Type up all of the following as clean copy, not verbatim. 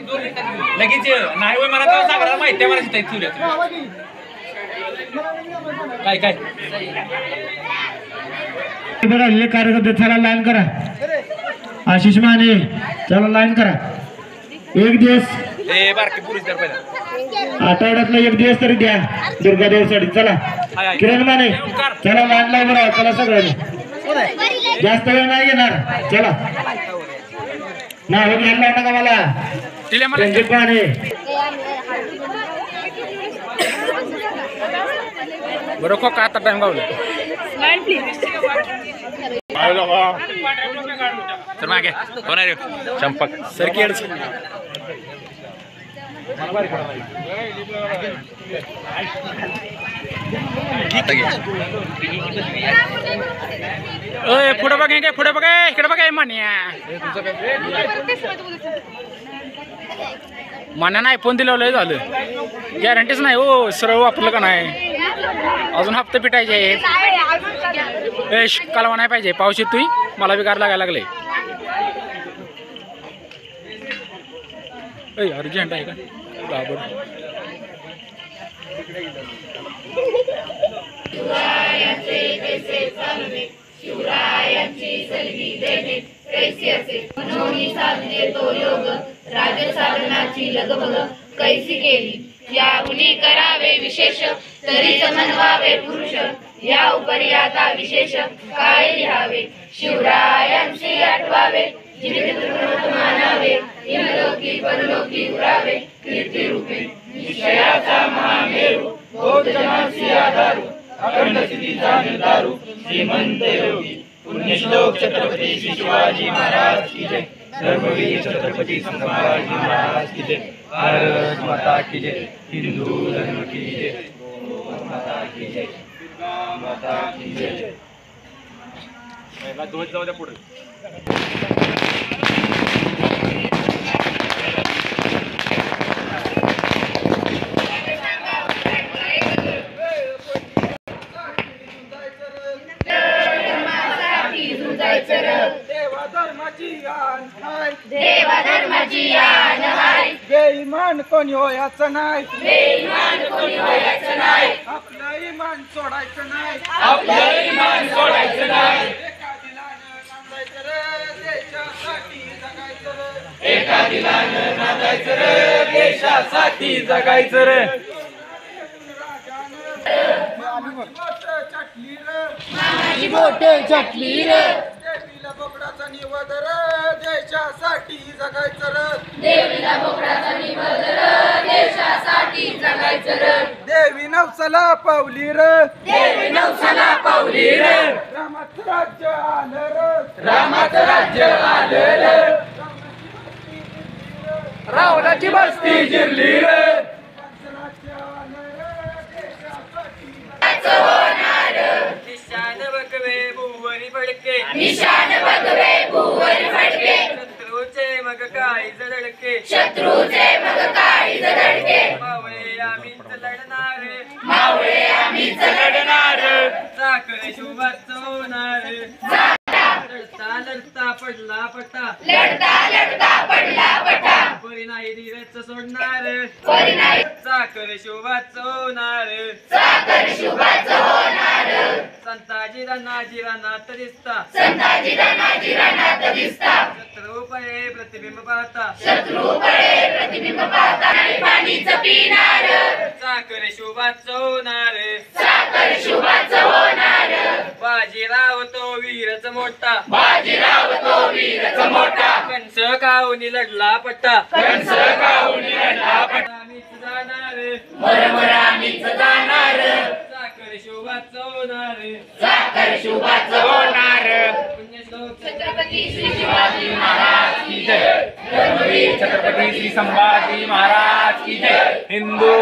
लगेच नाही होय मला तर सांगा माहिती आहे मला ठेवल्या काय काय कार्यकर्ते चला लाईन करा आशिष माने चला लाईन करा एक दिवस बारके पुरुष पहिला आठवड्यातला एक दिवस तरी द्या दुर्गा देवसाठी चला किरण माने चला लाईन लावून राहा चला सगळ्यांनी जास्त वेळ नाही घेणार चला नाही लाईन लावू नका मला रणजित माने बरोबर का आता टाइम गावला सर मागे कोण आहे चंपक सर की पुढे बघे काय पुढे बघा इकडे बघा मान्या मान्या नाही फोन दिलं झालं गॅरंटीच नाही हो सरळ वापरलं का नाही अजून हप्ते पिटायचे कालवा नाही पाहिजे पाऊस येतोय मला बी गार लागायला लागले अर्जंट आहे का राजसाधनाची लगबग कैसी केली याहुनी करावे विशेष तरी समन्वावे पुरुष या उपरी आता विशेष काय लिहावे शिवरायांचे आठवावे जीवित मानावे इहलोकी परलोकी उरावे कीर्ती रूपे निश्चयाचा महामेरू बौद्ध जमासी आधारू अखंड स्थितीचा निर्धारू श्रीमंत योगी पुण्यश्लोक छत्रपती श्री शिवाजी महाराज की जय धर्मवीर छत्रपती संभाजी महाराज की जय भारत माता की जय हिंदू धर्म की जय माता की जय माता की जय जाऊ द्या पुढे देवा धर्माची आन हाय बेईमान कोणी होयाचं नाही बेईमान कोणी व्हायचं नाही आपलं इमान सोडायचं नाही आपलं इमान सोडायचं नाही एका दिलानं नांदायचं रे देशासाठी जगायचं रे एका दिलानं नांदायचं रे देशासाठी जगायचं रे माझी बोटे चटली रे देवीला बोकडाचा निवद रे देशासाठी जगायचं रे देवीला बोकडाचा निवद रे देशासाठी जगायचं रे देवी नवसाला पावली रे देवी नवसाला पावली रे रामाचं राज्य आलं रे रामाचं राज्य आलं रे रावणाची बस्ती जिरली रे निशान बघवे भुवर फडके शत्रूचे मग काही जडके शत्रूचे मग काळी जडके मावळे आम्हीच लढणारे मावळे आम्हीच लढणार साखर शुभाच होणार लढता लढता पडला पटा लढता लढता पडला पटा परी नाही धीरच सोडणार परी नाही साखर शुभाच होणार साखर शुभाच होणार संताजी रानाजी रानात दिसता संताजी रानाजी रानात दिसता शत्रू पळे प्रतिबिंब पाहता शत्रू पळे प्रतिबिंब पाहता नाही पाणीच पिणार साखर शुभाच होणार साखर शुभाच होणार बाजीराव तो वीरच मोठा बाजीराव तो वीरच मोठा कंस काहुनी लढला पट्टा कंस काहुनी लढला पट्टा आम्हीच जाणार मरमर आम्हीच जाणार साखर शुभाच होणार साखर शुभाच होणार पुण्यश्लोक छत्रपती श्री शिवाजी महाराज की जय धर्मवीर छत्रपती श्री संभाजी महाराज की जय हिंदू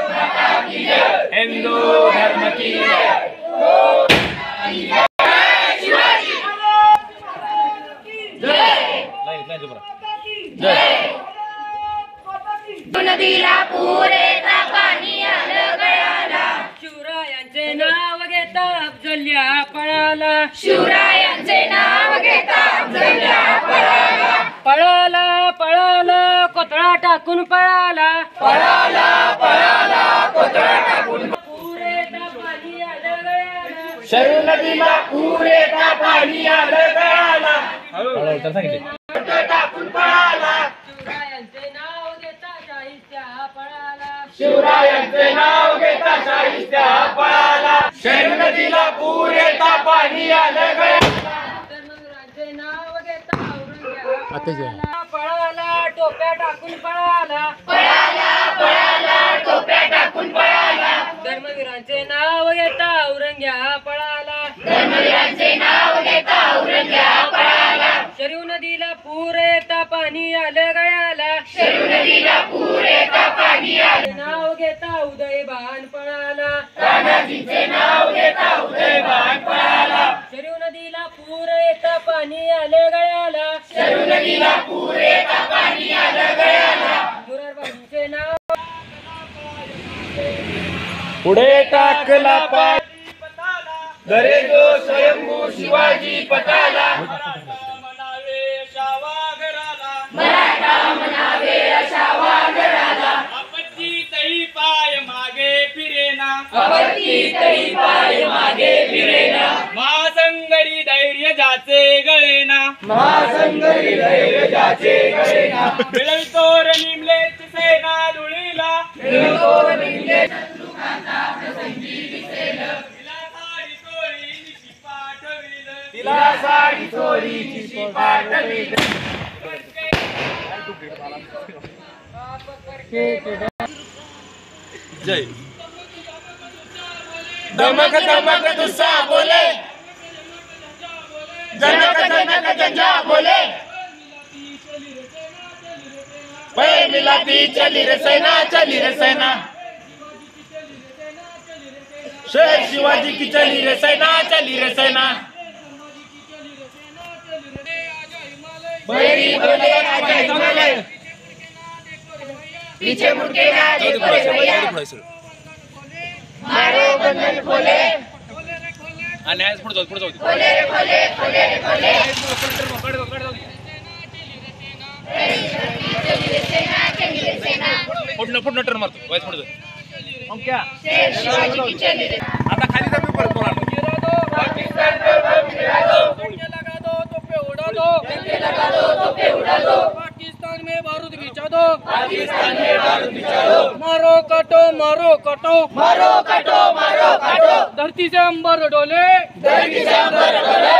माता की जय हिंदू धर्म की जय शिवाजी जय जय नदीला पुरे पाणी आलं गळाला शिवरायांचे नाव घेता अफजल्या पळाला शिवरायांचे नाव घेता अफजल्या पळाला पळाला पळाला कोतळा टाकून पळाला पुरेता पाणी आलं गळ्याला शरू नदीला पूर येता पाणी आलं गळाला टाकून पळाला शिवरायांचे नाव घेता शाहीच्या पळाला शिवरायांचे नाव घेता शाहीच्या पळाला शरू नदीला पूर येता पाणी आलं गळाला धर्मवीरांचे नाव घेता औरंग्या पळाला टोप्या टाकून पळाला टोप्या टाकून पळाला धर्मवीरांचे नाव घेता औरंग्या पळाला धर्मवीरांचे नाव घेता औरंग्या पळाला शरीव नदीला पूर येता पाणी आलं गळ्याला शरू नदीला पूर येता पाणी आलं नाव घेता उदयबान पळाला तानाजीचे नाव घेता उदयबान पळाला शरीव नदीला पूर येता पाणी आलं गळ्याला शरू नदीला पूर येता पाणी आलं गळ्याला मुरारबाबूंचे नाव पुढे टाकला पाय दरे जो स्वयंभू शिवाजी पताला मराठा म्हणावे अशा वाघराला आपत्ती तळी पाय मागे फिरेना अवती तळी पाय मागे फिरेना महासंगरी धैर्य जाचे गळेना महासंगरी धैर्य जाचे गळेना मिळवितोर निमलेची सेना धुळीला मिळतोर निमले तिला साडी चोरीची पाठविल जय दमक दमक दुस्सा बोले जनक जनक जंजा बोले पै मिलाती चली रे सेना शेर शिवाजी की चली रे सेना बैरी बोले आजा हिमालय पीछे मुड़ के ना देखो रे भैया मारो बंधन खोले आणि आज पुढे जाऊ खोले रे खोले खोले रे खोले चली रे सेना पुढनं टर्न मारतो वाईस पुढे जाऊ क्या शेर शिवाजी की चली रे आता खाली जा पेपर बोला पाकिस्तान को बम गिरा दो लगा दो तो पे उड़ा दो पाकिस्तान में बारूद बिछा दो पाकिस्तान में बारूद बिछा दो मारो कटो मारो काटो धरती से अंबर डोले धरती से अंबर डोले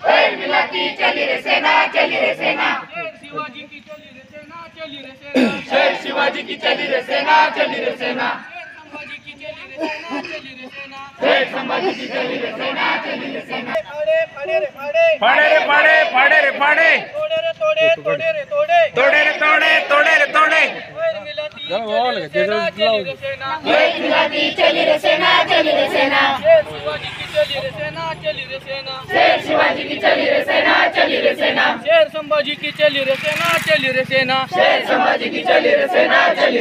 पैर मिलाती चली रे सेना शिवाजी की चली रे सेना शेर शिवाजी की चली रे सेना संभाजी की चली रे सेना शेर संभाजी की चली रे सेना फाड़े रे फाड़े फाड़े रे फाड़े रे फाड़े तोड़े रे तोड़े तोड़े रे तोड़े पैर मिलाती चली रे सेना पैर मिलाती चली रे सेना शेर शिवाजी की चली रे सेना शेर शिवाजी की चली रे सेना शेर संभाजी की चली रे सेना शेर संभाजी की चली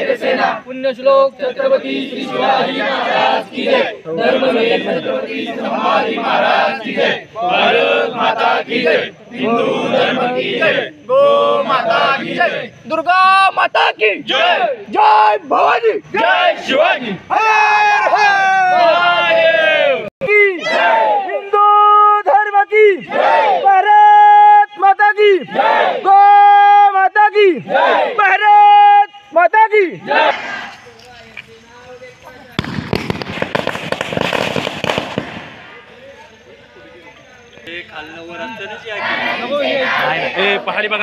रे सेना पुण्य श्लोक छत्रपति श्री शिवाजी महाराज की जय धर्मवीर छत्रपति संभाजी महाराज की जय भारत माता की जय हिंदू धर्म की जय गो माता की जय दुर्गा माता की जय जय भवानी जय शिवाजी हर हर महादेव हिंदू धर्म की भारत माता की गो माता की भारत माता की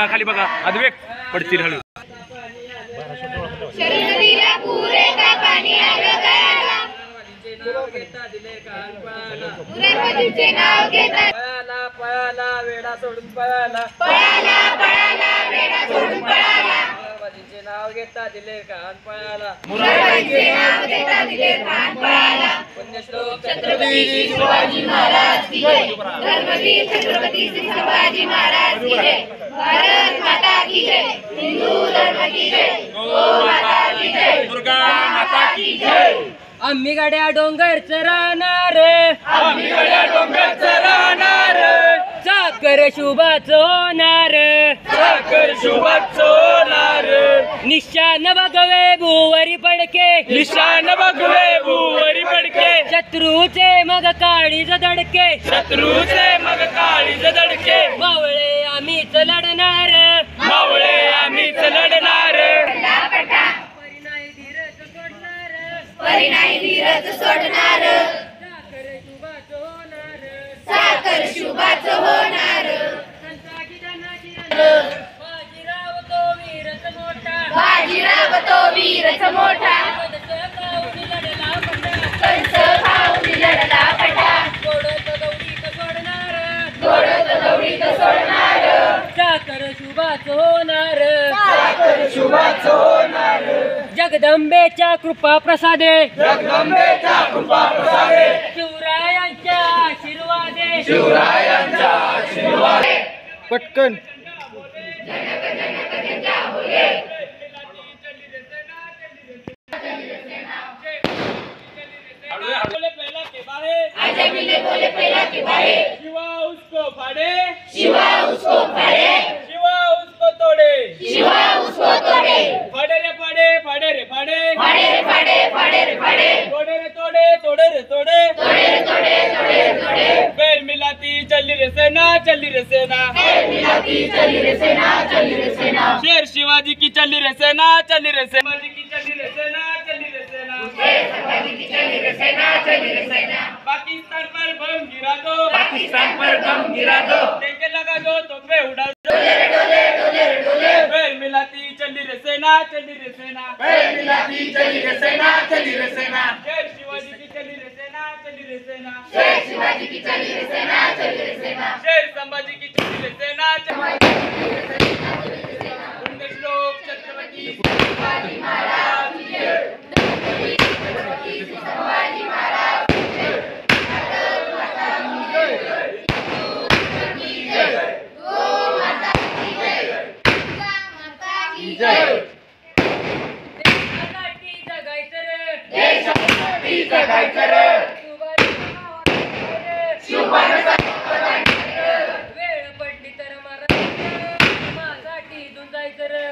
खाली बघा अद्वेक पडतील हळू शरू नदीला पूर येता पाणी आलं गळ्याला मुरारबाजींचे नाव घेता पळाला वेडा सोडून पळाला पळाला वेडा सोडून पळाला मुरारबाजींचे नाव घेता दिले कान पळाला मुरारबाजींचे नाव घेता दिले खान पळाला पुण्यश्लोक छत्रपती श्री शिवाजी महाराज की जय धर्मवीर छत्रपती श्री शिवाजी महाराज की जय भारत माता की जय हिंदू धर्म की जय गो माता की जय दुर्गा माता की जय आम्ही गाड्या डोंगर चराणार आम्ही गड्या डोंगरचं राहणार जात साखर शुभाच होणार, साखर शुभाच होणार, निशान बघवे भुवरी पडके, निशान बघवे भुवरी पडके, शत्रूचे मग काळीज दडके, शत्रूचे मग काळीज दडके, मावळे आम्हीच लढणार, मावळे आम्हीच लढणार, परी नाही धीरज सोडणार, साखर शुभाच होणार, बाजीराव तो वीरच मोठा, बाजीराव तो वीरच मोठा, कंस खाऊन लढला पटा, गोडत गौरीत सोडणार, गोडत गवळीत सोडणार, साखर शुभाच होणार, साखर शुभाच होणार, जगदंबेच्या कृपा प्रसादे, जगदंबेच्या कृपा प्रसादे, शिवरायांच्या आशीर्वादे, शिवरायांचा आशीर्वाद, पटकन आजा मिले बोले पहला के बारे, शिवा उसको फाड़े, शिवा उसको फाड़े, शिवा उसको तोड़े, शिवा उसको तोड़े, फाड़े रे फाड़े, फाड़े रे फाड़े, फाड़े रे फाड़े, फाड़े रे फाड़े, तोड़े रे तोड़े, तोड़े रे तोड़े, तोड़े रे तोड़े, तोड़े रे तोड़े, पैर मिलाती चली रे सेना, चली रे सेना, पैर मिलाती चली रे सेना, चली रे सेना, शेर शिवाजी की चली रे सेना, चली रे सेना, शिवाजी की चली रे सेना, चली रे सेना, शेर शिवाजी की चली रे सेना, चली रे सेना, पाकिस्तान पर बम गिरा दो, पाकिस्तान पर बम गिरा दो, टेके लगा दो तो पे उड़ा दो, डोले रे डोले, डोले रे डोले, पैर मिलाती चली रे सेना, चली रे सेना, पैर मिलाती चली रे सेना, चली रे सेना, शेर शिवाजी की चली रे सेना, चली रे सेना, शेर शिवाजी की चली रे सेना, चली रे सेना, शेर संभाजी की चली रे सेना, पुण्यश्लोक छत्रपती शिवाजी महाराज की जय, छत्रपती शिवाजी महाराज की जय, भारत माता की जय, की जय, गो माता की जय, गंगा माता की जय, देशासाठी जगायचं रे, देशासाठी जगायचं रे, शिवबाला वेळ पडली तर माझ्यासाठी इथून जायचं रे,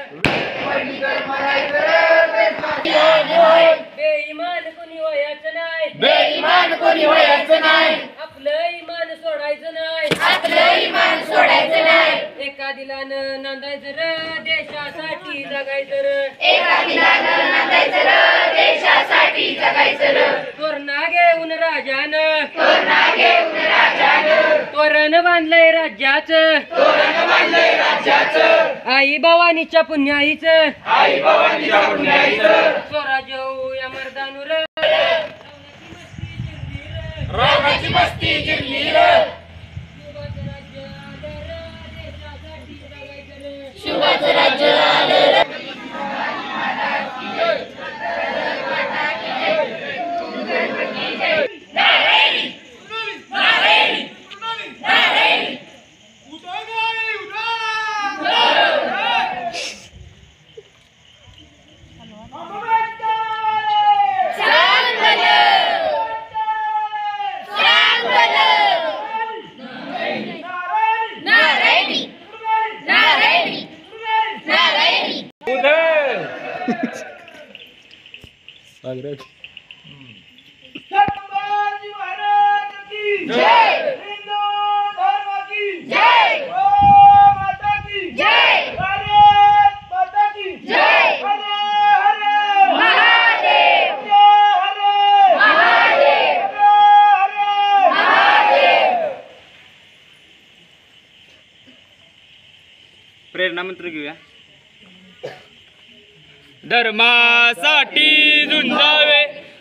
बेईमान कोणी व्हायचं नाही, बेईमान कोणी व्हायचं नाही, आपलं इमान सोडायचं नाही, आपलं इमान सोडायचं नाही, एका दिलानं नांदायचं रे, देशासाठी जगायचं रे, एका दिलानं नांदायचं र, देशासाठी जगायचं र, तोरणा घेऊन राजानं, तोरणा घेऊन राजानं, तोरण बांधलंय राज्याचं, तोरण बांधलंय राज्याचं, आई भवानीच्या पुण्याईचं, आई भवानीच्या पुण्याईचं, स्वराज्य या मर्दानूर, रावणाची मस्ती जिरली रे, शिवाचं राज्य आलं र, नारायणी, नारायणी, नारायणी, संभाजी महाराज की जय, हिंदू धर्म की जय, गो माता की जय, भारत माता की जय, हरे हरे महादेव, हरे हरे महादेव, हरे हरे महादेव, प्रेरणा मंत्र घेऊया. धर्मासाठी झुंजावे,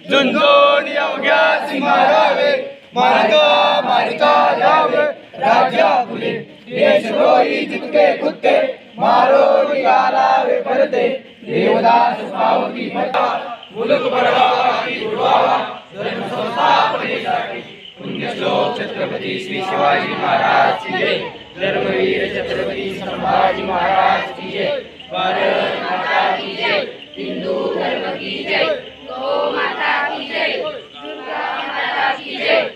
झुंजून अवघ्या सिंहारावे, मारिता मारिता जावे, राज्या फुले देशद्रोही जितके कुत्ते, मारो निघालावे परते, देवदास पावती भटा, मुलुक बळावी उडवावा, धर्म संस्थापनेसाठी. पुण्यश्लोक छत्रपती श्री शिवाजी महाराज की जय, धर्मवीर छत्रपती संभाजी महाराज की जय, भारत माता की जय, हिंदू धर्म की जय, गो माता की जय, दुर्गा माता की जय.